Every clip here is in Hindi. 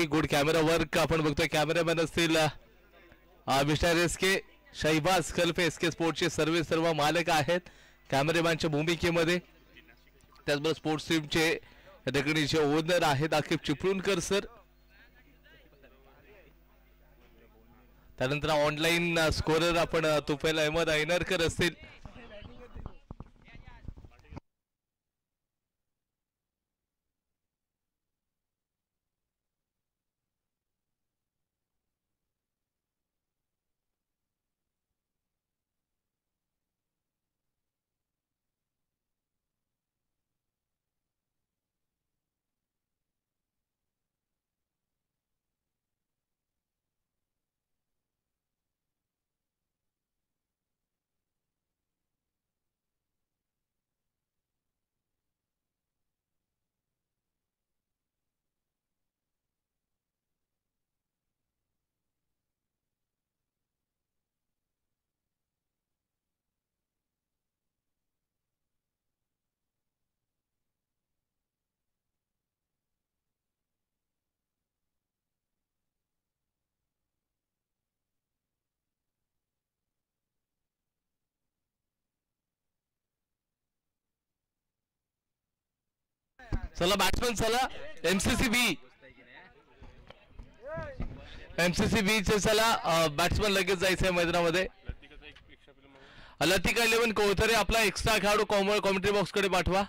गुड कॅमेरा वर्क आपण बघतोय. कॅमेरामॅन असतील मिस्टर एस के शहबाज खलफे. एस के स्पोर्ट्सचे सर्व मालक आहेत कॅमेरामॅनच्या भूमिकेमध्ये. त्याचबरोबर स्पोर्ट्स टीमचे ठिकाणी जे ओनर आहेत आकिब चिपळूणकर सर. त्यानंतर ऑनलाईन स्कोरर आपण तुफैल अहमद ऐनरकर असतील. चला बॅट्समन चला. एमसीसी बी चे चला बॅट्समन लगेच जायचंय मैदानामध्ये. लतिका 11 कोळथरे आपला एक्स्ट्रा खेळाडू कॉमेंट्री बॉक्स कडे पाठवा.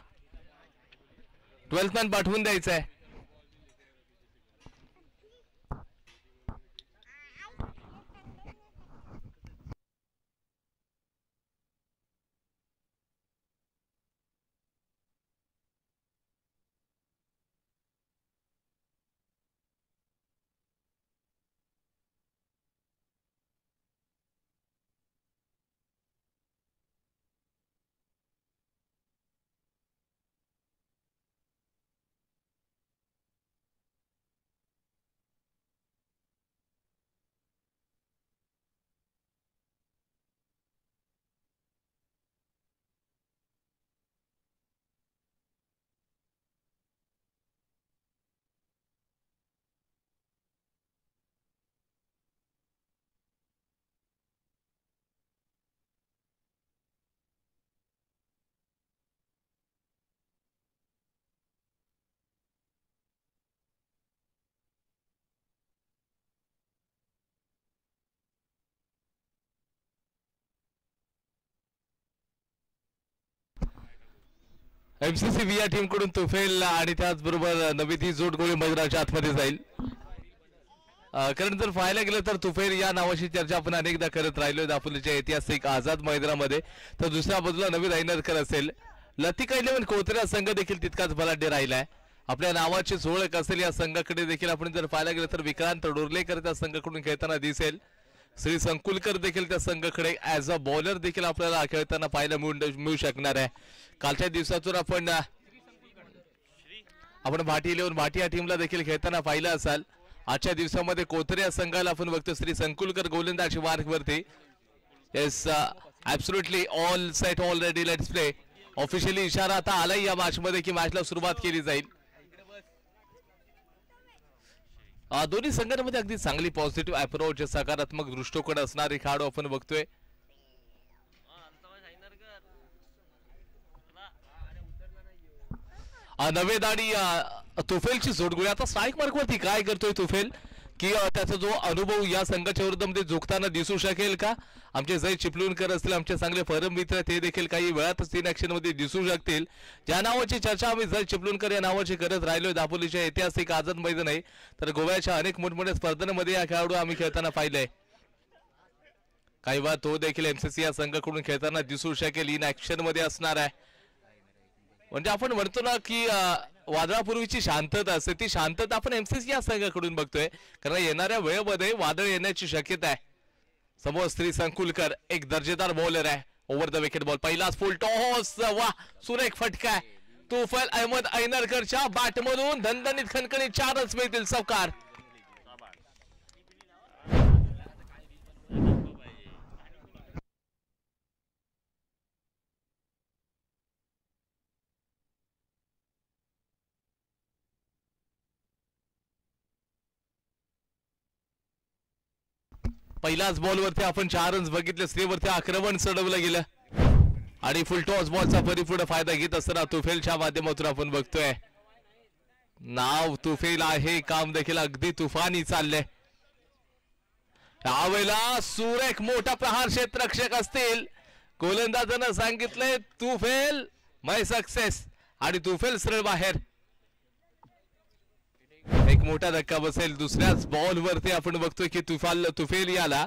12th मॅन पाठवून द्यायचा आहे. एमसीसी बी या टीम कडून तुफेल आणि त्याचबरोबर नवी ती जोड गोळी मैदानाच्या आतमध्ये जाईल. कारण जर पाहायला गेलं तर तुफेल या नावाची चर्चा आपण अनेकदा करत राहिलो दापोलीच्या ऐतिहासिक आझाद मैदानामध्ये. तर दुसऱ्या बाजूला नवीन ऐनरकर असेल. लतिका 11 कोळथरे संघ देखील तितकाच बलाढ्य राहिलाय. आपल्या नावाची ओळख असेल या संघाकडे देखील आपण जर पाहायला गेलं तर विक्रांत डोरलेकर त्या संघाकडून खेळताना दिसेल. श्री संकुलकर देखील त्या संघाकडे ऍज अ बॉलर देखील आपल्याला खेळताना पाहायला मिळू शकणार आहे. कालच्या दिवसातून आपण भाटी 11 भाटी या टीमला देखील खेळताना पाहिलं असाल. आजच्या दिवसामध्ये कोथरे या संघाला आपण बघतो. श्री संकुलकर गोलंदाजी मार्गवरती. Yes absolutely all set already. Let's play. Officially इशारा आता आलाय या मॅच मध्ये की मॅचला सुरुवात केली जाईल. दोन्ही संघांमध्ये अगदी चांगली पॉझिटिव्ह अप्रोच सकारात्मक दृष्टिकोन असणारे खेळाडू आपण बघतोय. नवे दाडी तुफेलची जोडगोळी. आता स्ट्राईक मार्क वरती काय करतोय तुफेल की त्याचा जो अनुभव या संघाच्या विरोधामध्ये जोखताना दिसू शकेल का. आमचे जय चिपळूणकर असतील आमचे चांगले परम मित्र ते देखील काही वेळातच तीन ऍक्शन मध्ये दिसू शकतील. ज्या नावाची चर्चा आम्ही जय चिपळूणकर या नावाची करत राहिलोय. दापोलीच्या ऐतिहासिक आझाद मैदान आहे. तर गोव्याच्या अनेक मोठमोठ्या स्पर्धांमध्ये या खेळाडू आम्ही खेळताना पाहिलंय. काही वेळा तो देखील एमसीसी या संघाकडून खेळताना दिसू शकेल. इन ऍक्शन मध्ये असणार आहे. म्हणजे आपण म्हणतो ना की वादळापूर्वीची शांतता असते ती शांतता आपण एमसीसी या संघाकडून बघतोय. कारण येणाऱ्या वेळेमध्ये वादळ येण्याची शक्यता आहे. समोर श्री संकुलकर एक दर्जेदार बॉलर आहे. Over the wicket ball. पहिलाच फुल टॉस. वा सुरेख फटका. तुफैल अहमद ऐनरकरच्या बॅटमधून धनधनीत खणखणीत 4 रन्स मिळतील. सवकार. पहिल्याच बॉलवरती आपण 4 रन्स बघितले, स्त्रीवरती आक्रमण चढवलं गेलं आणि फुलटॉस बॉलचा परिपूर्ण फायदा घेत असताना तुफेलच्या माध्यमातून आपण बघतोय. नाव तुफेल आहे, काम देखील अगदी तुफानी चाललंय. यावेळेला सुरेख मोठा प्रहार क्षेत्ररक्षक असतील, गोलंदाजानं सांगितलंय तुफेल मै सक्सेस आणि तुफेल सरळ बाहेर. एक मोठा धक्का बसेल. दुसऱ्याच बॉल वरती आपण बघतोय की तुफेल याला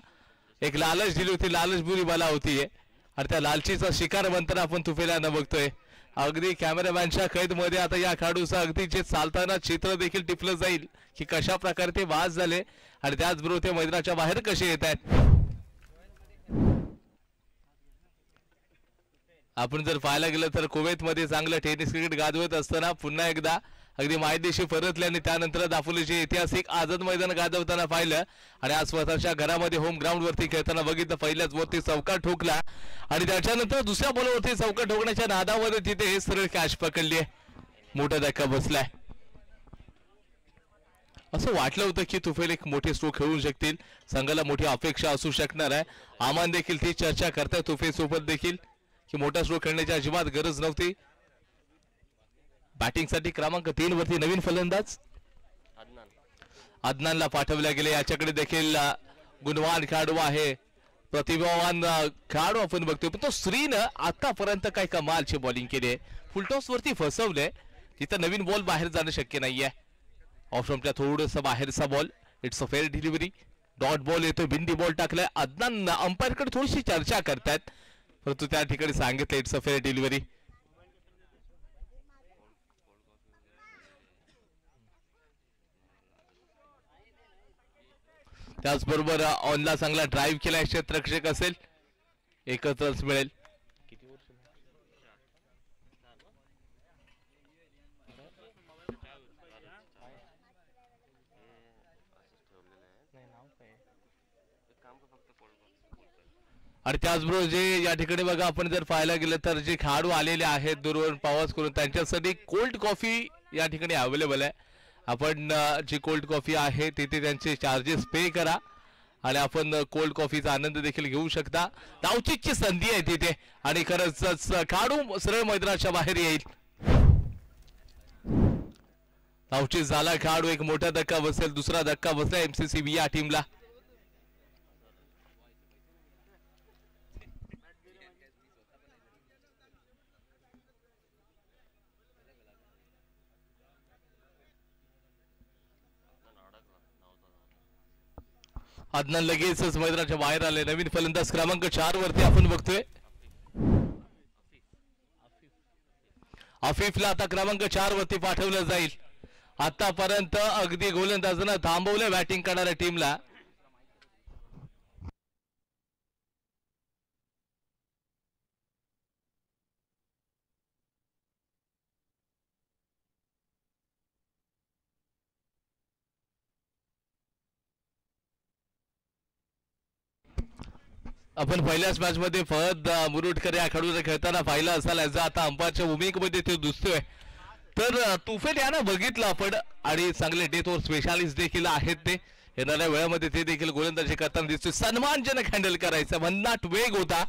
एक लालच दिली होती, लालच बुरी बाला होती आणि त्या लालचीचा शिकार बनताना आपण तुफेल यांना बघतोय. अगदी कॅमेरामॅनच्या कैद मध्ये आता या खेळाडूचं अगदी जे चालताना चित्र देखील टिपलं जाईल की कशा प्रकारे ते बाद झाले आणि त्याचबरोबर ते मैदानाच्या बाहेर कसे येत आहेत. आपण जर पाहायला गेलं तर कुवेतमध्ये चांगलं टेनिस क्रिकेट गाजवत असताना पुन्हा एकदा अगदी मायदेशी परतले आणि त्यानंतर दापोलीचे ऐतिहासिक आझाद मैदान गाजवताना पाहिलं आणि आज स्वतःच्या घरामध्ये होम ग्राउंड वरती खेळताना बघितलं. पहिल्याच वरती चौकार ठोकला आणि त्याच्यानंतर दुसऱ्या बॉलवरती चौकार ठोकण्याच्या नादामध्ये तिथे सरळ कॅच पकडली आहे. मोठा धक्का बसलाय. असं वाटलं होतं की तुफेल एक मोठे स्ट्रोक खेळू शकतील, संघाला मोठी अपेक्षा असू शकणार आहे. आमान देखील ती चर्चा करताय तुफेल सोबत देखील की मोठा स्ट्रोक खेळण्याची अजिबात गरज नव्हती. बॅटिंग साठी क्रमांक 3 वरती नवीन फलंदाज अदनानला पाठवल्या गेले. याच्याकडे देखील गुणवान खेळाडू आहे, प्रतिभावान खेळाडू आपण बघतोय, पण तो श्रीनं आतापर्यंत काय कमालची बॉलिंग केली आहे. फुलटॉस वरती फसवलंय, तिथं नवीन बॉल बाहेर जाणं शक्य नाहीये. ऑफ स्टंपच्या थोडंसं बाहेरचा ball, it's a fair delivery. Dot ball येतो, बिंदी बॉल टाकलाय. अदनान अंपायरकडे थोडीशी चर्चा करतायत, परंतु त्या ठिकाणी सांगितलं इट्स अ फेअर डिलिव्हरी. त्याचबरोबर ऑनला चांगला ड्राईव्ह केला क्षेत्ररक्षक असेल, एकत्रच मिळेल. आणि त्याचबरोबर जे या ठिकाणी बघा आपण जर पाहायला गेलं तर जे खेळाडू आलेले आहेत दूरवरून प्रवास करून त्यांच्यासाठी कोल्ड कॉफी या ठिकाणी अवेलेबल आहे. आपण जी कोल्ड कॉफी आहे तिथे त्यांचे चार्जेस पे करा आणि आपण कोल्ड कॉफीचा आनंद देखील घेऊ शकता. धावचीची संधी आहे तिथे आणि खरंच खेळाडू सरळ मैदानाच्या बाहेर येईल. धावची झाला खेळाडू, एक मोठा धक्का बसेल, दुसरा धक्का बसला एमसीसीबी या टीमला. अदनान लगेचच मैदानाच्या बाहेर आले. नवीन फलंदाज क्रमांक 4 वरती आपण बघतोय आफिफला आता क्रमांक 4 वरती पाठवलं जाईल. आतापर्यंत अगदी गोलंदाजानं थांबवलं बॅटिंग करणाऱ्या टीमला. आपण पहिल्याच मॅच मध्ये फहद मुरुडकर या खेळाडूला खेळताना पाहिलं असाल, आता अंपायरच्या भूमिकेमध्ये ते दिसतोय. तर तुफेल यानं बघितलं आपण आणि चांगले डेथ ओव्हर स्पेशालिस्ट देखील आहेत. ते येणाऱ्या वेळामध्ये ते देखील गोलंदाजी करताना दिसतोय. सन्मानजनक हँडल करायचं, भन्नाट वेग होता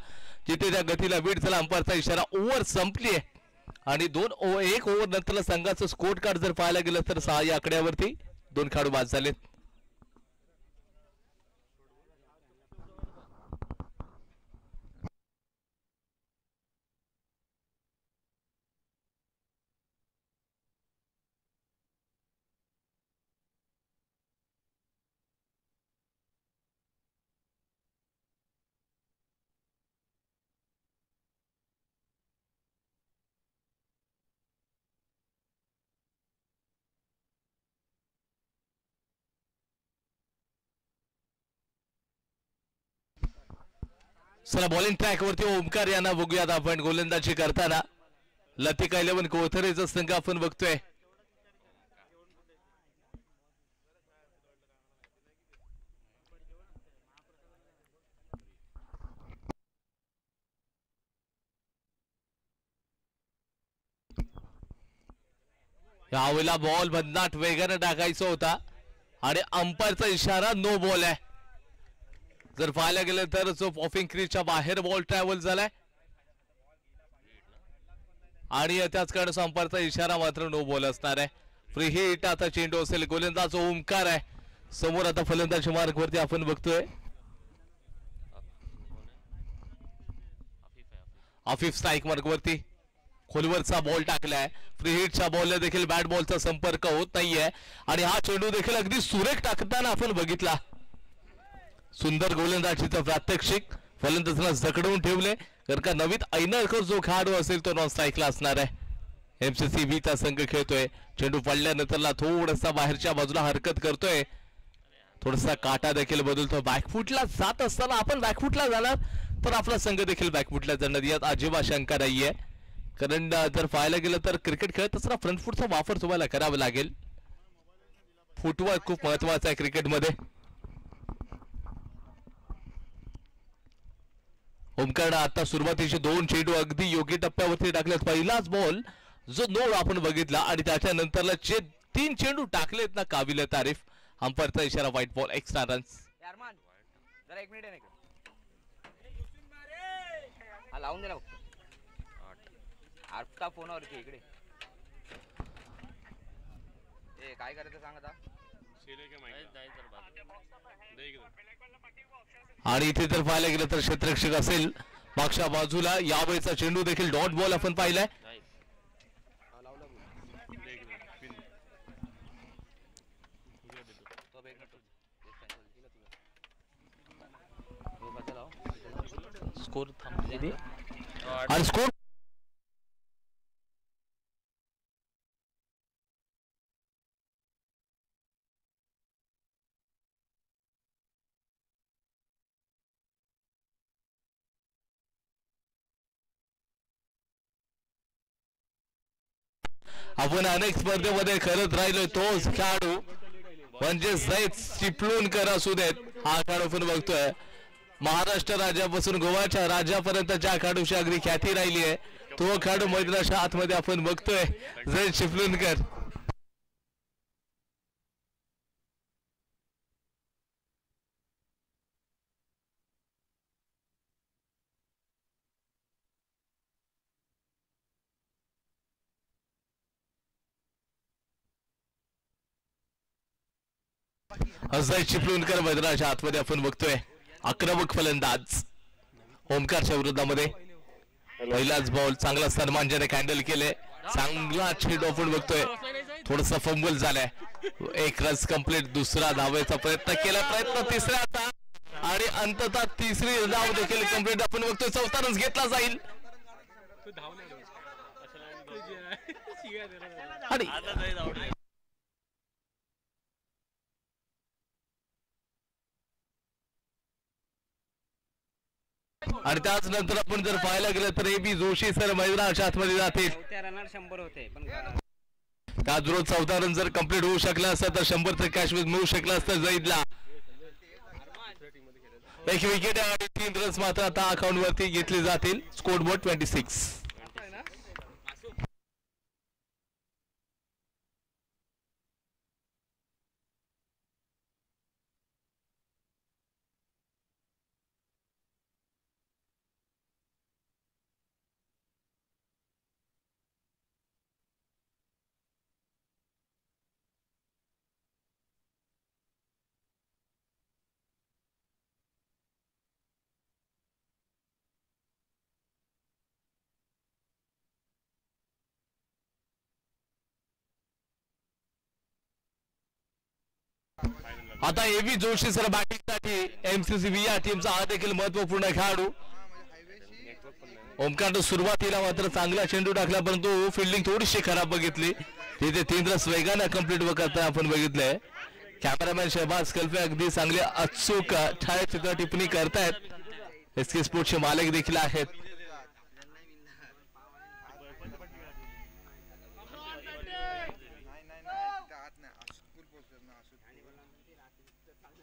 जिथे त्या गतीला बीट झाला. अंपायरचा इशारा, ओव्हर संपली आहे आणि 1 ओव्हर नंतर संघाचं स्कोर कार्ड जर पाहायला गेलं तर 6 या आकड्यावरती 2 खेळाडू बाद झालेत. चला बॉलिंग ट्रॅक वरती ओमकार यांना बघूयात आपण गोलंदाजी करताना. लतिका 11 कोथरेचा संघ आपण बघतोय. यावेळेला बॉल भन्नाट वेगाने टाकायचा होता आणि अंपायरचा इशारा नो बॉल आहे. जर पाहायला गेलं तर जो ऑफिंग क्रीजच्या बाहेर बॉल ट्रॅव्हल झालाय आणि त्याच कारण अंपायरचा इशारा मात्र नो बॉल असणार आहे. Free hit. आता चेंडू असेल गोलंदाज ओमकार आहे समोर. आता फलंदाजी मार्क वरती आपण बघतोय आफिफ स्ट्राईक मार्क वरती खोलवरचा बॉल टाकलाय. फ्री हिटच्या बॉलला देखील बॅट बॉलचा संपर्क होत नाहीये आणि हा चेंडू देखील अगदी सुरेख टाकताना आपण बघितला. सुंदर गोलंदाजीचं प्रात्यक्षिक. फलंदाजाला जखडवून ठेवले कारण का नवीन ऐनळकर जो खेळाडू असेल तो नॉन स्ट्राईकला असणार आहे. एमसीसी बीचा संघ खेळतोय. चेंडू पडल्यानंतरला थोडासा बाहेरच्या बाजूला हरकत करतोय. थोडासा काटा देखील बदलतो. बॅकफुटला जात असताना आपण बॅकफुटला जाणार तर आपला संघ देखील बॅकफुटला जाणार यात अजिबात शंका नाहीये. कारण जर पाहायला गेलं तर क्रिकेट खेळत असताना फ्रंट फुटचा वापर तुम्हाला करावा लागेल. फुटवर्क खूप महत्वाचा आहे क्रिकेटमध्ये. ओमकारनं आता सुरुवातीचे 2 चेंडू अगदी योग्य टप्प्यावरती टाकलेत. पहिलाच बॉल जो नो आपण बघितला आणि त्याच्यानंतरला जे 3 चेंडू टाकलेत ना काबिल तारीफ. अंपायरचा इशारा व्हाईट बॉल एक्स्ट्रा रन्स. जरा 1 मिनिट आहे हा लावून दे ना आरता फोनवरती इकडे. ए काय करायचं सांग आता. आणि इथे जर पाहायला गेलं तर क्षेत्ररक्षक असेल मागच्या बाजूला. यावेळेचा चेंडू देखील डॉट बॉल आपण पाहिलाय. स्कोर आणि स्कोर आपण अनेक स्पर्धेमध्ये खेळत राहिलोय. तोच खेळाडू म्हणजे जैत चिपळूणकर असू देत. हा खेळाडू आपण बघतोय महाराष्ट्र राज्यापासून गोव्याच्या राज्यापर्यंतच्या खेळाडूची अगदी ख्याती राहिली आहे. तो खेळाडू मैदानाच्या आतमध्ये आपण बघतोय जैत चिपळूणकर. जैत चिपळूणकर मैदानाच्या आतमध्ये आपण बघतोय. आक्रमक फलंदाज ओमकारच्या विरोधामध्ये. पहिलाच बॉल चांगला सन्मानजनक हँडल केले. चांगला चेंडू आपण बघतोय. थोडासा फंबल झालाय. 1 रन कंप्लीट. दुसरा धावायचा प्रयत्न केला. प्रयत्न तिसऱ्याचा आणि अंततः तिसरी धाव देखील कंप्लीट आपण बघतोय. 4था रन घेतला जाईल आणि त्याच नंतर आपण जर पाहायला गेलं तर एबी जोशी सर मैदानाच्या आतमध्ये जातील. 100 होते पण त्याच रोज 14 रन जर कंप्लीट होऊ शकला असता तर 100 कॅश मिळू शकला असतं जैदला. 1 विकेट आणि 3 रन्स मात्र आता अकाउंट वरती घेतले जातील. Score board 26. आता एबी जोशी सर बॅटिंगसाठी एमसीसीबी या टीमचा हा देखील महत्वपूर्ण खेळाडू. ओमकारनं सुरुवातीला मात्र चांगला चेंडू टाकला परंतु फिल्डिंग थोडीशी खराब बघितली. तिथे 3 रन्स वेगाने कंप्लीट करताना आपण बघितलंय. कॅमेरामॅन शहबाज कल्फे अगदी चांगले अचूक छायाचित्र टिप्पणी करतायत. एसके स्पोर्ट्सचे मालक देखील आहेत.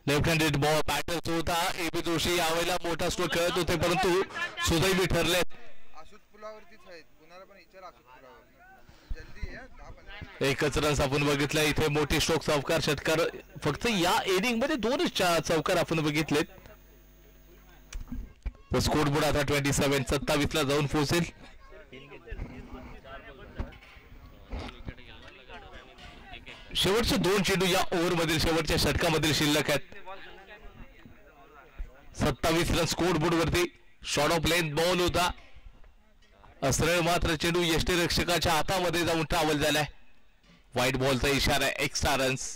लेफ्ट हँडेड बॉल बॅटर्स होता एबी जोशी. यावेळेला मोठा स्ट्रोक खेळत होते परंतु सुदैवी ठरले. एकच रन्स आपण बघितलं. इथे मोठी स्ट्रोक चौकार षटकार फक्त या इनिंग मध्ये 2च चौकार आपण बघितलेत. स्कोर बोर्ड आता 27 ला जाऊन पोहोचेल. शेवटचे 2 चेंडू या ओव्हरमधील शेवटच्या षटकामधील शिल्लक आहेत. 27 रन स्कोर बोर्ड वरती. शॉर्ट ऑफ लेंथ बॉल होता. सरळ मात्र चेंडू यष्टीरक्षकाच्या हातामध्ये जाऊन ट्रॅव्हल झालाय. व्हाईट बॉलचा इशारा, एक्स्ट्रा रन्स.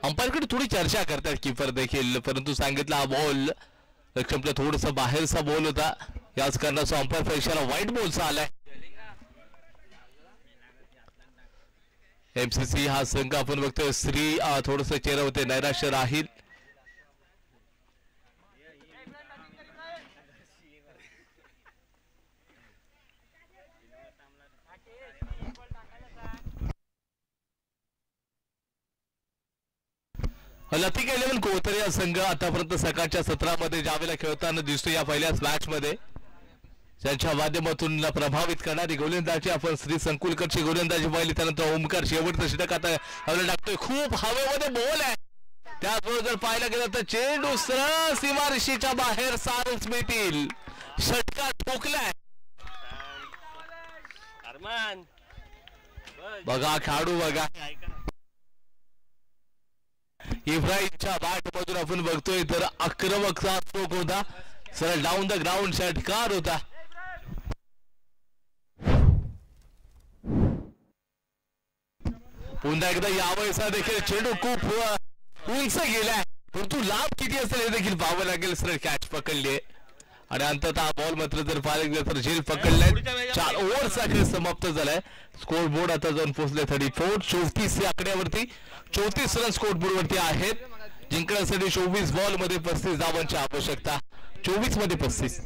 अंपायरकडे थोडी चर्चा करतात कीपर देखील, परंतु सांगितलं हा बॉल लक्ष्मणला थोडस बाहेरचा बॉल होता. याच कारणाचा अंपायरचा इशारा व्हाईट बॉलचा आलाय. एमसीसी हा संघ आपण बघतोय श्री थोडस चेहऱ्यावरती नैराश्य राहील. लतिक 11 कोथरे हा संघ आतापर्यंत सकाळच्या सत्रामध्ये ज्यावेळेला खेळताना दिसतो या पहिल्याच मॅच मध्ये त्यांच्या माध्यमातून प्रभावित करणारी गोलंदाजी आपण श्री संकुलकरची गोलंदाजी पाहिली. त्यानंतर ओमकार शेवटचं षटक आता टाकतोय. खूप हवेमध्ये बॉल आहे. त्याचबरोबर जर पाहायला गेलं तर चेंडू सरळ सीमारेषेच्या बाहेर सारच मिळतील. षटकात ठोकलाय. बघा खेळाडू बघा. इब्राहिमच्या बॅट मधून आपण बघतोय तर आक्रमक स्ट्रोक होता. सरळ डाऊन द ग्राउंड षटकार होता. पुन्हा एकदा यावेळेस देखील चेंडू खूप उंच गेलाय, परंतु लांब किती असेल हे देखील पाहावं लागेल. सरळ कॅच पकडली आणि अंततः बॉल मात्र जर पाहायला गेलं तर झेल पकडलाय. 4 ओव्हरचा खेळ समाप्त झालाय. स्कोर बोर्ड आता जाऊन पोहोचले 34. 34 या आकड्यावरती 34 रन स्कोर बोर्ड वरती आहेत. जिंकण्यासाठी 24 बॉल मध्ये 35 धावांची आवश्यकता. 24 मध्ये 35.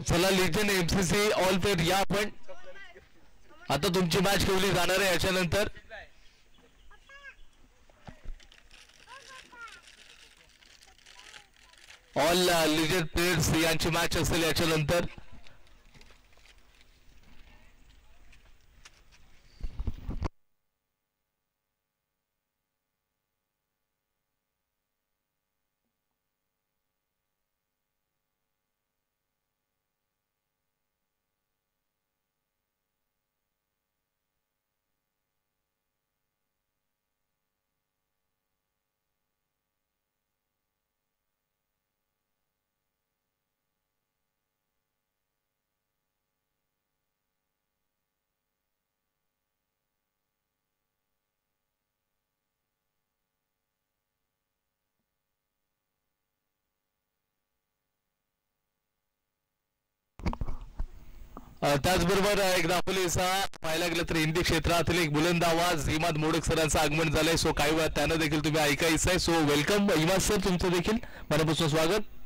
चला लिजन एमसीसी ऑल पेड या. पण आता तुमची मॅच खेळली जाणार आहे याच्यानंतर. ऑल लिजन प्लेयर्स यांची मॅच असेल याच्यानंतर. त्याचबरोबर एक दाखवलेसा पाहायला गेलं तर हिंदी क्षेत्रातील एक बुलंद आवाज इमाद मोडक सरांचं आगमन झालंय. सो काही वेळा त्यांना देखील तुम्ही ऐकायचं आहे. सो वेलकम इमाद सर, तुमचं देखील मनापासून स्वागत.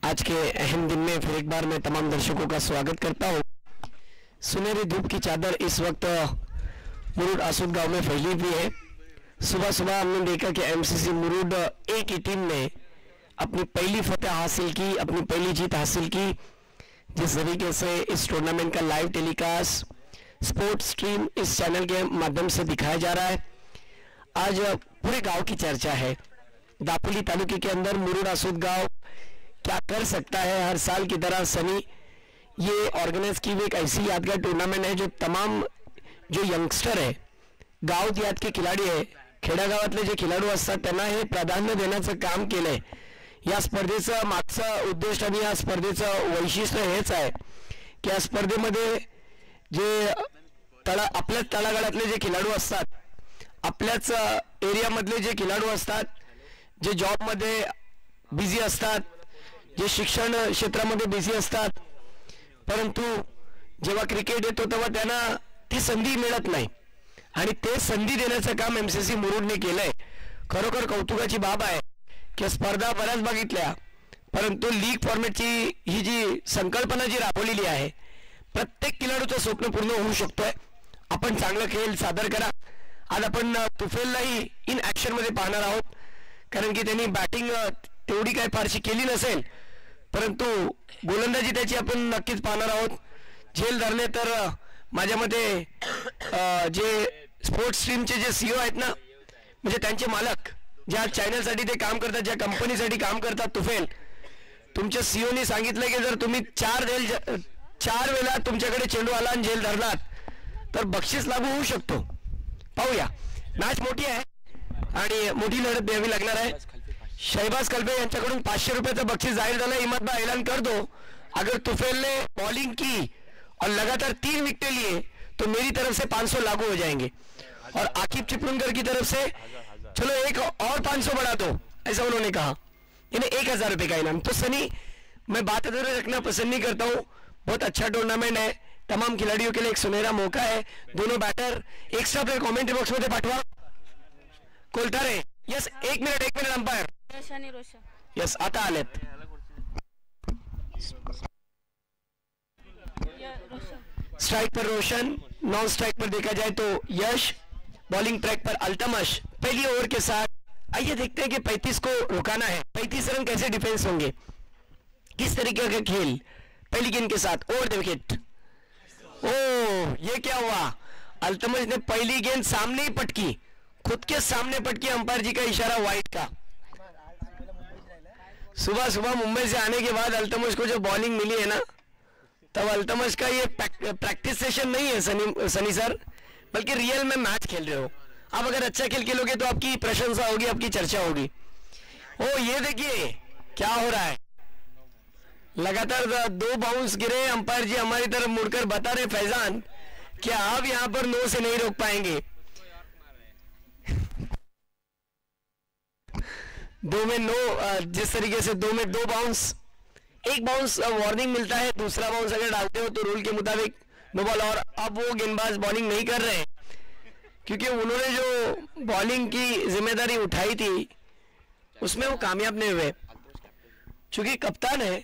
आज के अहम दिन में फिर एक बार मैं तमाम दर्शकों का स्वागत करता हूँ. सुनहरी धूप की चादर इस वक्त मुरुड आसुद गांव में फैली हुई है. सुबह सुबह हमने देखा कि एमसीसी मुरुड ए की टीम ने अपनी पहली फतह हासिल की, अपनी पहली जीत हासिल की. जिस तरीके से इस टूर्नामेंट का लाइव टेलीकास्ट स्पोर्ट्स स्ट्रीम इस चैनल के माध्यम से दिखाया जा रहा है. आज पूरे गांव की चर्चा है. दापोली तालुके के अंदर मुरुड आसुद गांव क्या कर सकता है. हर साल की तरह सनी ये ऑर्गेनाइज की हुई एक ऐसी यादगार टूर्नामेंट है जो तमाम जो यंगस्टर आहे, गाव देहात के खिलाडी आहे, खेड्यागावातले जे खिलाडू असतात त्यांना हे प्राधान्य देण्याचं काम केलंय. या स्पर्धेचं मागचं उद्दिष्ट आणि या स्पर्धेचं वैशिष्ट्य हेच आहे की या स्पर्धेमध्ये जे आपल्याच तळागाळातले जे खिलाडू असतात, आपल्याच एरियामधले जे खिलाडू असतात, जे जॉबमध्ये बिझी असतात, जे शिक्षण क्षेत्रामध्ये बिझी असतात, परंतु जेव्हा क्रिकेट येतो तेव्हा त्यांना ती संधी मिळत नाही आणि ते संधी देण्याचं काम MCC मुरुडने केलंय. खरोखर कौतुकाची बाब आहे की स्पर्धा बऱ्याच बघितल्या, परंतु लीग फॉर्मॅटची ही जी संकल्पना जी राबवलेली आहे, प्रत्येक खिलाडूचं स्वप्न पूर्ण होऊ शकतोय. आपण चांगलं खेळ सादर करा. आज आपण तुफेललाही इन ॲक्शनमध्ये पाहणार आहोत, कारण की त्यांनी बॅटिंग तेवढी काही फारशी केली नसेल, परंतु गोलंदाजी त्याची आपण नक्कीच पाहणार आहोत. झेल धरणे तर माझ्या मते जे स्पोर्ट्स स्ट्रीमचे जे CEO आहेत ना, म्हणजे त्यांचे मालक ज्या चॅनलसाठी ते काम करतात, ज्या कंपनीसाठी काम करतात, तुफेल, तुमच्या CEOनी सांगितलं की जर तुम्ही 4 वेळा तुमच्याकडे चेंडू आला आणि झेल धरलात तर बक्षीस लागू होऊ शकतो. पाहूया, मॅच मोठी आहे आणि मोठी लढत द्यावी लागणार आहे. शहबाज कल्बे यांच्याकडून 500 रुपयाचं बक्षीस जाहीर झालं. हिम्मत भाई ऐलान कर दो, अगर तुफेल ने बॉलिंग की और लगातार 3 विकेटें लिए तो मेरी तरफ से 500 लागू हो जाएंगे और आकिब चिपलूनकर की तरफ से चलो एक और 500 बढ़ा दो, ऐसा उन्होंने कहा. इन्हें 1000 रुपये का इनाम. तो सनी, मैं बात इधर रखना पसंद नहीं करता हूँ. बहुत अच्छा टूर्नामेंट है, तमाम खिलाड़ियों के लिए एक सुनहरा मौका है. दोनों batter extra player commentary box मध्ये पाठवा. कोलतारे, यस, एक मिनिट अंपायर. यस, आता आलेत. स्ट्राइक पर रोशन, नॉन स्ट्राइक पर देखा जाए तो यश, बॉलिंग ट्रैक पर अल्तमश. पहली ओवर के साथ आइए देखते हैं कि 35 को रुकाना है. 35 रन कैसे डिफेंस होंगे, किस तरीके का खेल पहली गेंद के साथ. Over the wicket. ओह, ये क्या हुआ, अल्तमश ने पहली गेंद सामने ही पटकी, खुद के सामने पटकी. अंपायर जी का इशारा वाइड का. सुबह मुंबई से आने के बाद अल्तमश को जो बॉलिंग मिली है ना, तब अल्तमश का ये प्रैक्टिस सेशन नहीं है सनी सर, बल्कि रियल में मैच खेल रहे हो. आप अगर अच्छा खेल खेलोगे तो आपकी प्रशंसा होगी, आपकी चर्चा होगी. ओ ये देखिए क्या हो रहा है, लगातार 2 बाउंस गिरे. अंपायर जी हमारी तरफ मुड़कर बता रहे फैजान कि आप यहां पर 9 से नहीं रोक पाएंगे. 2 में 9, जिस तरीके से 2 में 2 बाउंस, एक बाउंस वार्निंग मिलता है, दूसरा बाउंस अगर डालते हो तो रूल के मुताबिक नो बॉल. और अब वो गेंदबाज बॉलिंग नहीं कर रहे क्योंकि उन्होंने जो बॉलिंग की जिम्मेदारी उठाई थी उसमें वो कामयाब नहीं हुए, चूंकि कप्तान है.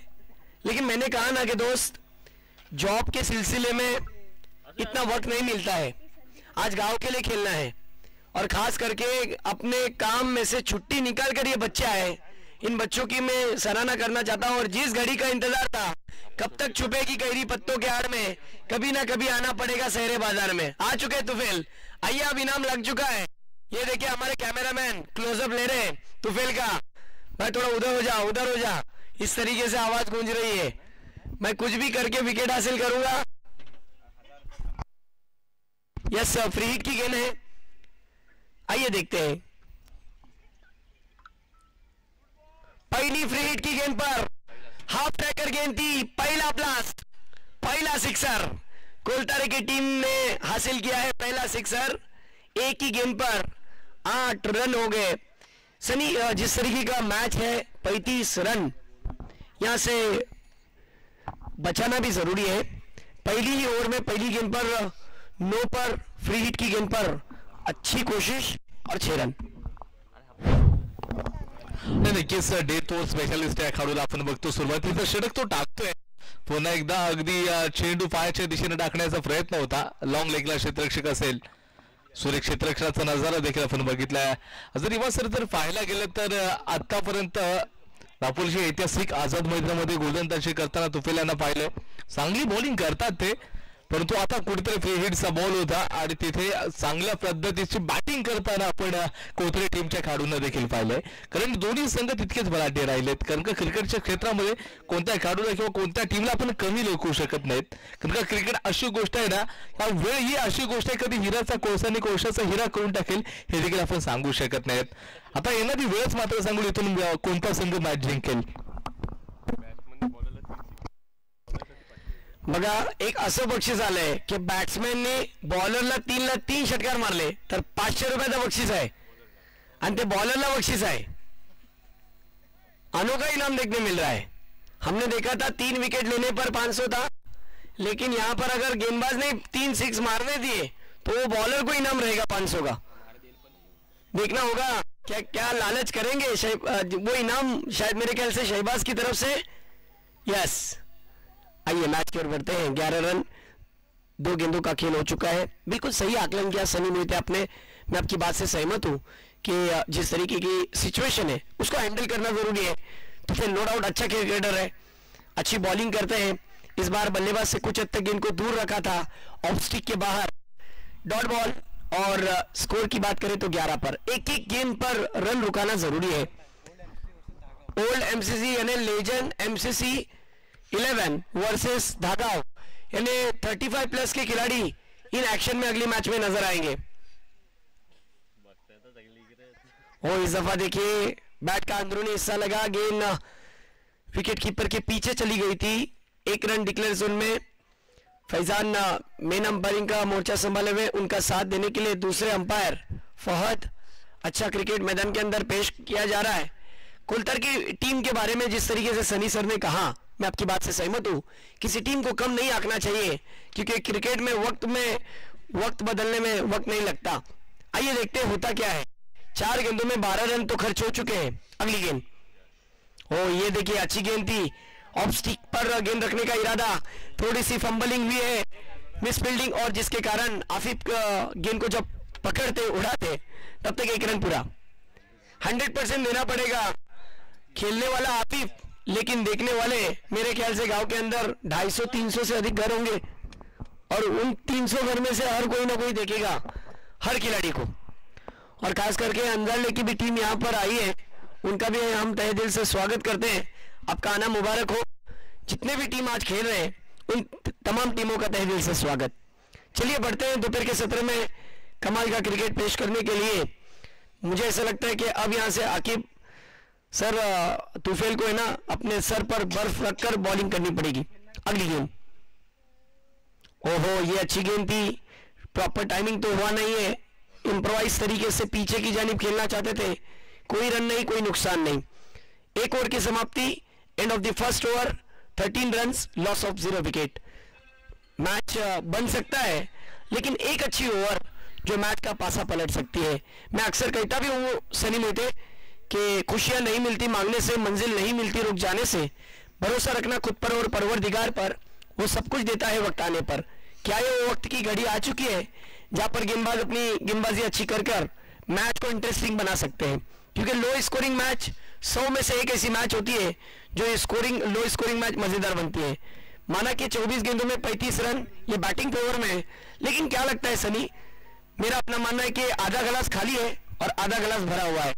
लेकिन मैंने कहा ना कि दोस्त, जॉब के सिलसिले में इतना वक्त नहीं मिलता है. आज गांव के लिए खेलना है और खास करके अपने काम में से छुट्टी निकाल कर ये बच्चे आए. इन बच्चों की मैं सराहना करना चाहता हूं. और जिस घड़ी का इंतजार था, कब तक छुपेगी कैरी पत्तों के आड़ में, कभी ना कभी आना पड़ेगा शहरे बाजार में. आ चुके तुफेल, आइए अब इनाम लग चुका है. ये देखिए हमारे कैमरामैन क्लोजअप ले रहे हैं तुफेल का. भाई थोड़ा उधर हो जा. इस तरीके से आवाज गूंज रही है. मैं कुछ भी करके विकेट हासिल करूंगा. यस, फ्री हिट की गेंद है. आइए देखते हैं. पहली फ्री हिट की गेंद पर हाफ ट्रैकर गेंद थी, पहला ब्लास्ट, पहला सिक्सर. कोलतारे की टीम ने हासिल किया है पहला सिक्सर. एक ही गेंद पर 8 रन हो गए. सनी, जिस तरीके का मैच है, 35 रन यहां से बचाना भी जरूरी है. पहली ही ओवर में पहली गेंद पर 9 पर फ्री हिट की गेंद पर अच्छी कोशिश और 6 रन. नक्कीच डेथ ओव्हर स्पेशालिस्ट या खेळाडूला आपण बघतो, सुरुवातीचा षटक तो टाकतोय. पुन्हा एकदा अगदी चेंडू पायाच्या दिशेने टाकण्याचा प्रयत्न होता. लॉंग लेगला क्षेत्ररक्षक असेल, सूर्य क्षेत्ररक्षणाचा नजारा देखील आपण बघितलाय. जर इवा सर जर पाहायला गेलं तर आतापर्यंत राहुलची ऐतिहासिक आझाद मैदानामध्ये गोलंदाजी करताना तुफेल यांना पाहिलं. चांगली बॉलिंग करतात ते, परंतु आता कुठेतरी फ्री हिटचा बॉल होता आणि तिथे चांगल्या पद्धतीची बॅटिंग करताना आपण कोथळे टीमच्या खेळाडूंना देखील पाहिलंय. कारण दोन्ही संघ तितकेच बलाढ्य राहिलेत. कारण का क्रिकेटच्या क्षेत्रामध्ये कोणत्या खेळाडूला किंवा कोणत्या टीमला आपण कमी लेखू शकत नाहीत. कारण का क्रिकेट अशी गोष्ट आहे ना, हा वेळ ही अशी गोष्ट आहे, कधी हिराचा कोळसा आणि कोळशाचा हिरा करून टाकेल हे देखील आपण सांगू शकत नाहीत. आता येणारी वेळच मात्र सांगू इथून कोणता संघ मॅच जिंकेल. बघा, एक असं बक्षीस आलंय की बॅट्समॅनने बॉलरला 3 षटकार मारले तर 500 रुपयाचं बक्षीस आहे आणि ते बॉलरला बक्षीस आहे. अनोखा इनाम देखने मिल रहा है. हमने देखा था 3 विकेट लेने पर 500 था, लेकिन यहाँ पर अगर गेंदबाज ने 3 6 मारने दिए तो वो बॉलर को इनाम रहेगा 500 का. देखना होगा क्या क्या लालच करेंगे. वो इनाम शायद मेरे ख्याल से शहबाज की तरफ से. यस, आइए मैच की ओर बढ़ते हैं. 11 रन 2 गेंदों का खेल हो चुका है. बिल्कुल सही आकलन किया सनी मोहिते आपने. मैं आपकी बात से सहमत हूं कि जिस तरीके की सिचुएशन है उसको हैंडल करना जरूरी है. तो फिर नो डाउट अच्छा क्रिकेटर है, अच्छी बॉलिंग करते हैं. इस बार बल्लेबाज से कुछ हद तक गेंद को दूर रखा था, ऑफ स्टिक के बाहर, डॉट बॉल. और स्कोर की बात करें तो 11 पर. एक गेंद पर रन रुकाना जरूरी है. ओल्ड एमसीसी यानी लेजेंड एमसीसी 11 वर्सेस धागाव यानी 35 प्लस के खिलाड़ी इन एक्शन में अगली मैच में नजर आएंगे. इस दफा देखिए बैट का अंदरूनी हिस्सा लगा, गेंद विकेट कीपर के पीछे चली गई थी. 1 रन डिक्लेयर जोन में फैजान मेन अंपायरिंग का मोर्चा संभाले हुए, उनका साथ देने के लिए दूसरे अंपायर फहद. अच्छा क्रिकेट मैदान के अंदर पेश किया जा रहा है. कुलतर की टीम के बारे में जिस तरीके से सनी सर ने कहा, मैं आपकी बात से सहमत हूं. किसी टीम को कम नहीं आंकना चाहिए क्योंकि क्रिकेट में वक्त बदलने में वक्त नहीं लगता. आइए देखते हैं होता क्या है. 4 गेंदों में 12 रन तो खर्च हो चुके हैं. अगली गेंद, ये देखिए अच्छी गेंद थी. ऑफ स्टिक पर गेंद रखने का इरादा, थोड़ी सी फंबलिंग हुई है, मिस फील्डिंग, और जिसके कारण आफिफ गेंद को जब पकड़ते उड़ाते तब तक 1 रन पूरा. 100% देना पड़ेगा. खेलने वाला आफिफ, लेकिन देखने वाले मेरे ख्याल से गांव के अंदर 250-300 से अधिक घर होंगे और उन 300 घर में से हर कोई ना कोई देखेगा हर खिलाड़ी को. और खास करके अंजाले की भी टीम यहाँ पर आई है, उनका भी हम तहे दिल से स्वागत करते हैं. आपका आना मुबारक हो. जितने भी टीम आज खेल रहे हैं उन तमाम टीमों का तहे दिल से स्वागत. चलिए बढ़ते हैं दोपहर के सत्र में कमाल का क्रिकेट पेश करने के लिए. मुझे ऐसा लगता है कि अब यहाँ से आकिब सर तुफेल को है ना अपने सर पर बर्फ रखकर बॉलिंग करनी पड़ेगी. अगली गेंद, ये अच्छी गेंद थी. प्रॉपर टाइमिंग तो हुआ नहीं है. इम्प्रोवाइज तरीके से पीछे की जानिब खेलना चाहते थे. कोई रन नहीं, कोई नुकसान नहीं. 1 ओवर की समाप्ति, end of the first over. 13 runs, loss of 0 wicket. Match बन सकता है, लेकिन एक अच्छी ओवर जो मैच का पासा पलट सकती है. मैं अक्सर कहता भी हूँ सनी मोहिते कि खुशियां नहीं मिलती मांगने से, मंजिल नहीं मिलती रुक जाने से. भरोसा रखना खुद पर और परवरदिगार पर, वो सब कुछ देता है वक्त आने पर. क्या ये वो वक्त की घड़ी आ चुकी है जहां पर गेंदबाज अपनी गेंदबाजी अच्छी कर मैच को इंटरेस्टिंग बना सकते हैं. क्योंकि लो स्कोरिंग मैच 100 में से एक ऐसी मैच होती है जो लो स्कोरिंग मैच मजेदार बनती है. माना कि 24 गेंदों में 35 रन, ये बैटिंग फेवर में है. लेकिन क्या लगता है सनी, मेरा अपना मानना है कि आधा गिलास खाली है और आधा गिलास भरा हुआ है.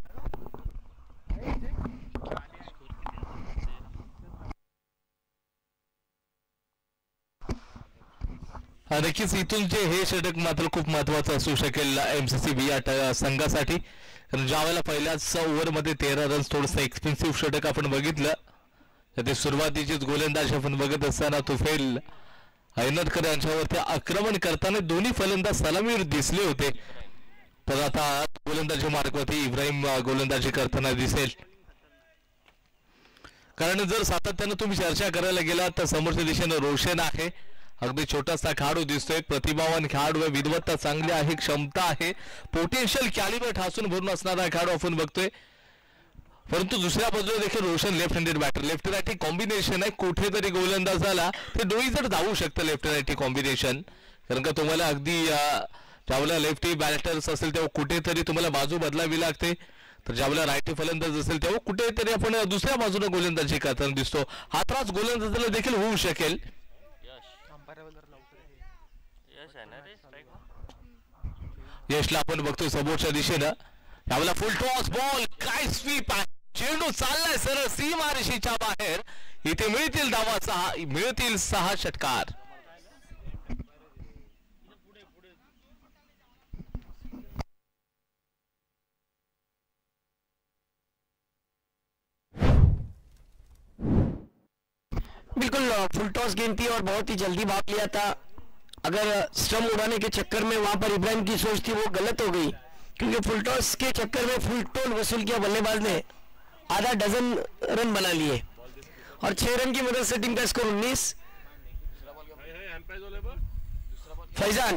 नक्कीच इथून जे हे षटक मात्र खूप महत्वाचं असू शकेल एमसीसी बी संघासाठी. कारण ज्यावेळेला पहिल्याच ओव्हरमध्ये 13 रन्स, थोडंसं एक्सपेन्सिव्ह षटक आपण बघितलं. ते सुरुवातीचीच गोलंदाजी आपण बघत असताना तुफेल ऐनदकर यांच्यावरती आक्रमण करताना दोन्ही फलंदाज सलामीवर दिसले होते. तर आता गोलंदाजी मार्गावरती इब्राहिम गोलंदाजी करताना दिसेल. कारण जर सातत्यानं तुम्ही चर्चा करायला गेलात तर समोरच्या दिशेनं रोशन आहे, अगदी छोटासा खेळाडू दिसतोय, प्रतिभावान खेळाडू आहे, विद्वत्ता चांगली आहे, क्षमता आहे, पोटेन्शियल कॅलिबर ठासून भरून असणारा खेळाडू आपण बघतोय. परंतु दुसऱ्या बाजूला देखील Roshan left handed batter, left righty combination आहे. कुठेतरी गोलंदाजाला ते डोई जर जाऊ शकतं लेफ्ट राईटी कॉम्बिनेशन. कारण का तुम्हाला अगदी ज्यावेळेला लेफ्टी बॅटर्स असेल तेव्हा कुठेतरी तुम्हाला बाजू बदलावी लागते. तर ज्यावेळेला राईटी फलंदाज असेल तेव्हा कुठेतरी आपण दुसऱ्या बाजूने गोलंदाजी करताना दिसतो. हा त्रास गोलंदाजाला देखील होऊ शकेल. यश आहे ना रे स्ट्राईक. यशला आपण बघतोय समोरच्या दिशेनं. यावेळेला फुल टॉस बॉल, काय स्वीप आहे. चेंडू चाललाय सरळ सीमारेषेच्या बाहेर. इथे मिळतील धावा 6, मिळतील 6 षटकार. बिल्कुल फुल टॉस गेंद थी और बहुत ही जल्दी भाग लिया था. अगर स्टंप उड़ाने के चक्कर में वहां पर इब्राहिम की सोच थी वो गलत हो गई, क्योंकि फुल टॉस के चक्कर में फुल टोल वसूल किया बल्लेबाज ने. आधा डजन रन बना लिए और 6 रन की मदद से टीम का स्कोर 19. फैजान,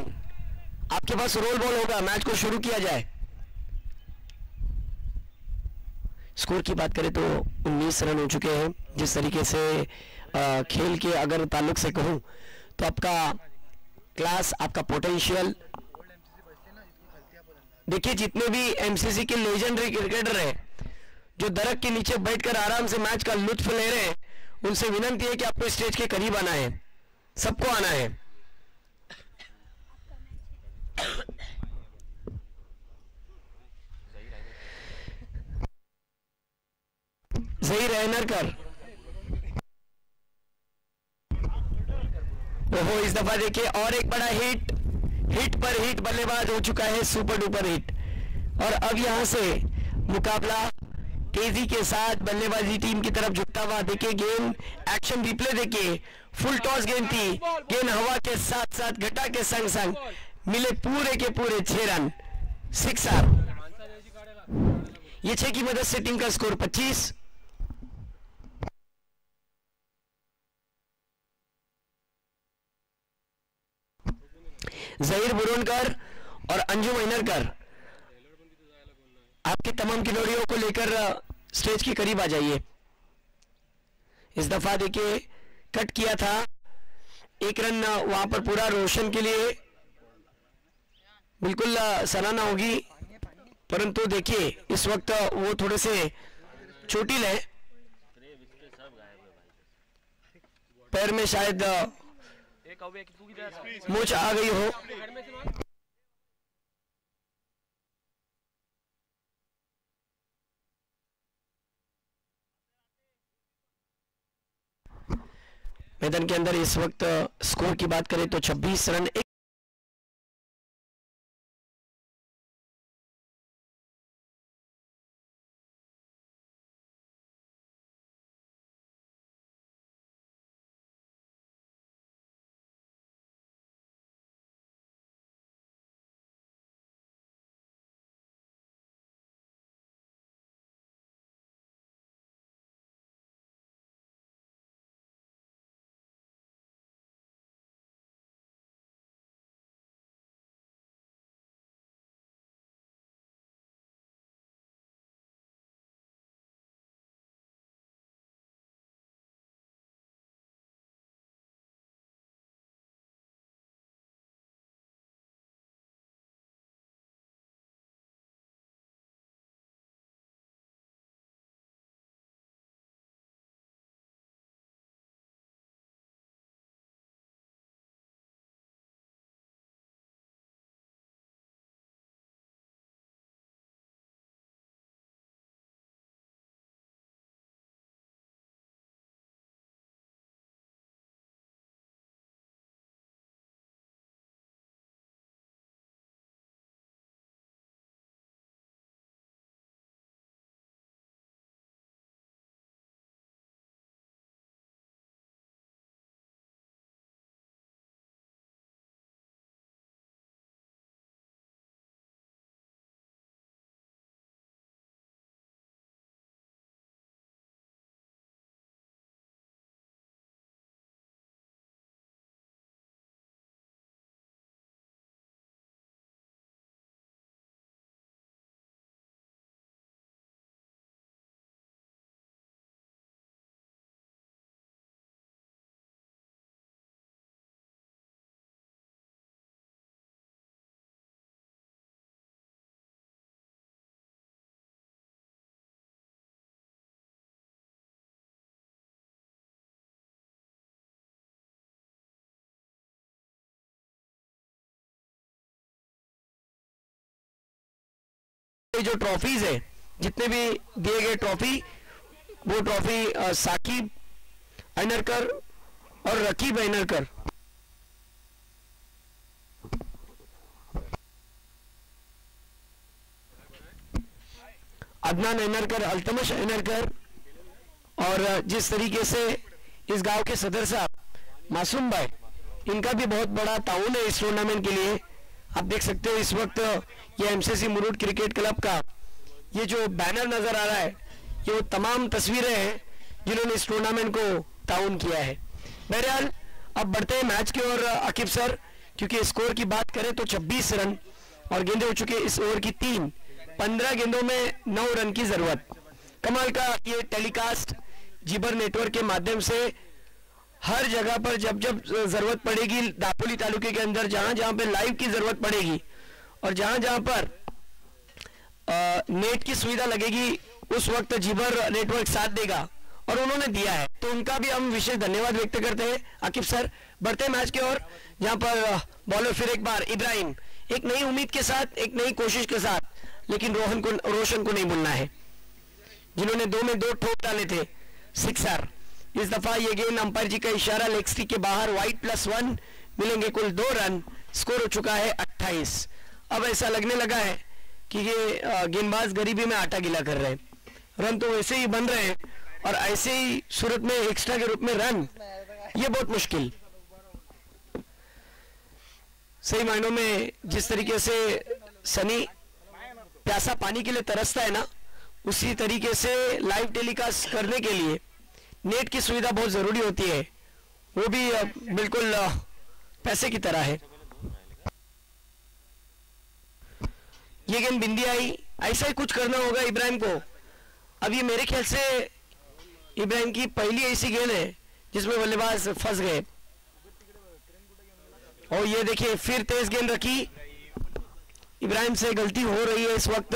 आपके पास रोल बॉल होगा, मैच को शुरू किया जाए. स्कोर की बात करें तो 19 रन हो चुके हैं. जिस तरीके से खेल के अगर ताल्लुक से कहूं तो आपका क्लास, आपका पोटेंशियल, देखिए जितने भी एमसीसी के लेजेंडरी क्रिकेटर हैं जो दरक के नीचे बैठकर आराम से मैच का लुत्फ ले रहे हैं, उनसे विनती है कि आपको स्टेज के करीब आना है, सबको आना है. जहीर रहनरकर, ओहो इस दफा देखिए और एक बड़ा हिट, हिट पर हिट बल्लेबाज हो चुका है, सुपर डुपर हिट. और अब यहां से मुकाबला तेजी के साथ बल्लेबाजी टीम की तरफ झुकता हुआ. देखिए गेंद, एक्शन रिप्ले देखिए. फुल टॉस गेंद थी, गेंद हवा के साथ साथ घटा के संग संग मिले पूरे के पूरे 6 रन, 6 आर. ये 6 की मदद से टीम का स्कोर 25. जहीर बुरोनकर और अंजुम हैनरकर, आपके तमाम खिलाड़ियों को लेकर स्टेज के करीब आ जाइए. इस दफा देखिए कट किया था, 1 रन वहां पर पूरा रोशन के लिए बिल्कुल सराहना होगी. परंतु देखिए इस वक्त वो थोड़े से चोटिल है, पैर में शायद मोच आ गई हो. मैदान के अंदर इस वक्त स्कोर की बात करें तो 26 रन ये जो ट्रॉफीज है, जितने भी दिए गए ट्रॉफी, वो ट्रॉफी साकिब अनरकर और रकीब अनरकर अदनान अनरकर, अल्तमश अनरकर, और जिस तरीके से इस गांव के सदर साहब मासूम भाई, इनका भी बहुत बड़ा ताउन है इस टूर्नामेंट के लिए। आप देख सकते हो इस वक्त ये एमसीसी मुरुड क्रिकेट क्लब का ये जो बैनर नजर आ रहा है, ये वो तमाम तस्वीरें हैं जिन्होंने इस टूर्नामेंट को ताउन किया है। बहरहाल अब बढ़ते हैं मैच की ओर आकिब सर, क्योंकि स्कोर की बात करें तो 26 रन और गेंदें हो चुके इस ओवर की 3, 15 गेंदों में 9 रन की जरूरत। कमाल का ये टेलीकास्ट जीबर नेटवर्क के माध्यम से हर जगह पर जब जब जरूरत पड़ेगी, दापोली तालुके के अंदर जहां जहां पे लाइव की जरूरत पड़ेगी और जहां जहां पर नेट की सुविधा लगेगी, उस वक्त जीबर नेटवर्क साथ देगा और उन्होंने दिया है, तो उनका भी हम विशेष धन्यवाद व्यक्त करते हैं आकिब सर। बढ़ते मैच की ओर, जहां पर बॉलर फिर एक बार इब्राहिम, एक नई उम्मीद के साथ, एक नई कोशिश के साथ, लेकिन रोशन को नहीं भूलना है, जिन्होंने 2 में 2 ठोक डाले थे सिक्सर। इस दफा ये गेंद अंपायर जी का इशारा लेग स्टिक के बाहर, वाइड +1, मिलेंगे कुल 2 रन। स्कोर हो चुका है 28। अब ऐसा लगने लगा है कि ये गेंदबाज गरीबी में आटा गीला कर रहे हैं, रन तो वैसे ही बन रहे हैं और ऐसे ही सूरत में एक्स्ट्रा के रूप में रन, ये बहुत मुश्किल। सही मायनों में जिस तरीके से सनी प्यासा पानी के लिए तरसता है ना, उसी तरीके से लाइव टेलीकास्ट करने के लिए नेट की सुविधा बहुत जरूरी होती है, वो भी बिल्कुल पैसे की तरह है। ये गेंद बिंदी आई, ऐसा ही कुछ करना होगा इब्राहिम को। अब ये मेरे ख्याल से इब्राहिम की पहली ऐसी गेंद है जिसमें बल्लेबाज फंस गए, और ये देखिए फिर तेज गेंद रखी, इब्राहिम से गलती हो रही है इस वक्त।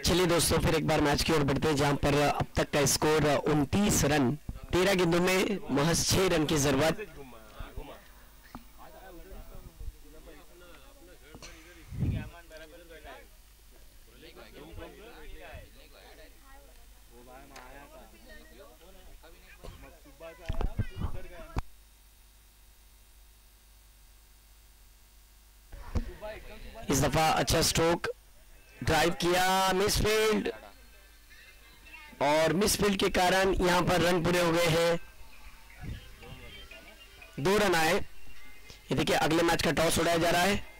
चलिए दोस्तों, फिर एक बार मैच की ओर बढ़ते हैं, जहां पर अब तक का स्कोर 29 रन, 13 गेंदों में महज 6 रन की जरूरत। इस दफा अच्छा स्ट्रोक ड्राइव किया, मिसफील्ड, और मिसफील्ड के कारण यहां पर रन पूरे हो गए हैं। 2 रन आए। ये देखिए अगले मैच का टॉस उड़ाया जा रहा है।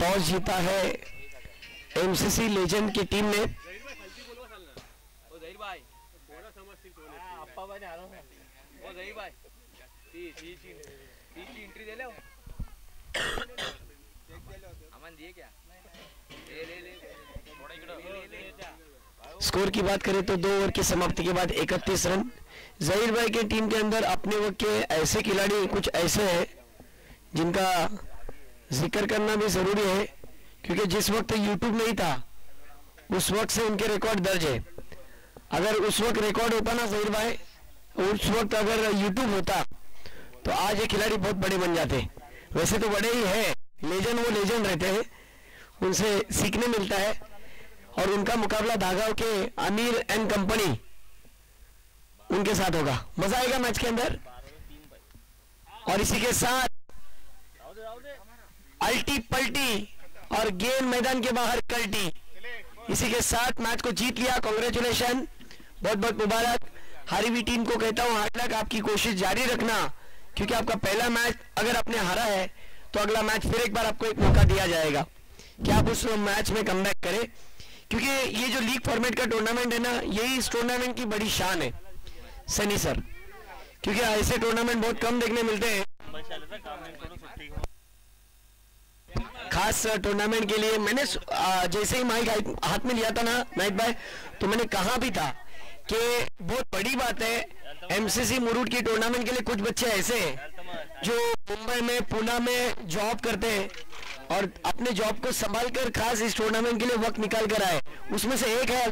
टॉस जीता है एमसीसी लेजेंड की टीम ने। स्कोर की बात करें तो 2 ओवर की समाप्ति के बाद 31 रन। जहीर भाई की टीम के अंदर अपने वक्त के ऐसे खिलाड़ी कुछ ऐसे हैं जिनका जिक्र करना भी जरूरी है, क्योंकि जिस वक्त यूट्यूब नहीं था उस वक्त से उनके रिकॉर्ड दर्ज है। अगर उस वक्त रिकॉर्ड होता ना जहीर भाई, उस वक्त अगर यूट्यूब होता तो आज ये खिलाड़ी बहुत बड़े बन जाते। वैसे तो बड़े ही है, लेजेंड वो लेजेंड रहते हैं, उनसे सीखने मिलता है। और उनका मुकाबला धागांव के अमीर एंड कंपनी उनके साथ होगा। मजा आएगा मैच के अंदर। और इसी के साथ अल्टी पल्टी और गेंद मैदान के बाहर कल्टी, इसी के साथ मैच को जीत लिया। कांग्रेचुलेशन, बहुत बहुत मुबारक। हारी हुई टीम को कहता हूं हार्ड लक, आपकी कोशिश जारी रखना, क्योंकि आपका पहला मैच अगर आपने हारा है तो अगला मैच फिर एक बार आपको एक मौका दिया जाएगा कि आप उस मैच में कमबैक करें, क्योंकि ये जो लीग फॉर्मेट का टूर्नामेंट है ना, यही इस टूर्नामेंट की बड़ी शान है सनी सर, क्योंकि ऐसे टूर्नामेंट बहुत कम देखने मिलते हैं। खास टूर्नामेंट के लिए मैंने जैसे ही माइक हाथ में लिया था ना नाइट भाई, तो मैंने कहा भी था कि बहुत बड़ी बात है एमसीसी मुरुड की टूर्नामेंट के लिए। कुछ बच्चे ऐसे हैं जो मुंबई में पुणे में जॉब करते हैं और अपने जॉब को संभाल कर खास इस टूर्नामेंट के लिए वक्त निकाल कर आए। उसमें से एक है